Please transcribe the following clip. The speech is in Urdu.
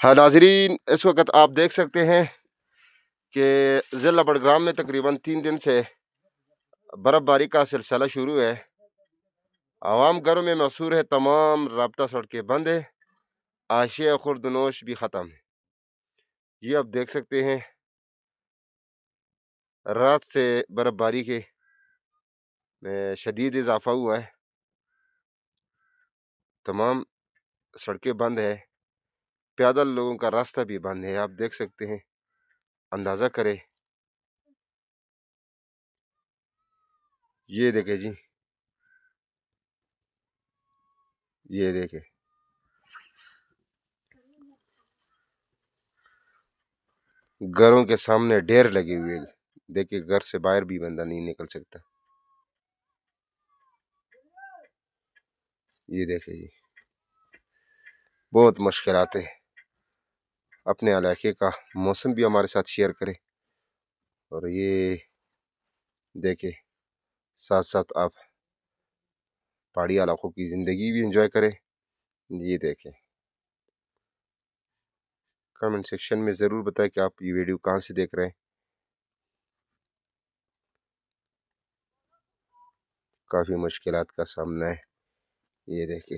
ہاں ناظرین، اس وقت آپ دیکھ سکتے ہیں کہ ضلع بڑگرام میں تقریباً 3 دن سے برف باری کا سلسلہ شروع ہے۔ عوام گھروں میں محصور ہے، تمام رابطہ سڑکیں بند ہے، اشیاء خوردنوش بھی ختم ہے۔ یہ آپ دیکھ سکتے ہیں رات سے برف باری کے میں شدید اضافہ ہوا ہے، تمام سڑکیں بند ہے، پیادل لوگوں کا راستہ بھی بند ہے۔ آپ دیکھ سکتے ہیں، اندازہ کریں، یہ دیکھیں جی، یہ دیکھیں، گھروں کے سامنے ڈھیر لگے ہوئے، دیکھیں گھر سے باہر بھی بندہ نہیں نکل سکتا۔ یہ دیکھیں جی، بہت مشکلات ہیں۔ اپنے علاقے کا موسم بھی ہمارے ساتھ شیئر کریں، اور یہ دیکھیں ساتھ ساتھ آپ پہاڑی علاقوں کی زندگی بھی انجوائے کریں۔ یہ دیکھیں، کمنٹ سیکشن میں ضرور بتائیں کہ آپ یہ ویڈیو کہاں سے دیکھ رہے ہیں۔ کافی مشکلات کا سامنا ہے، یہ دیکھیں۔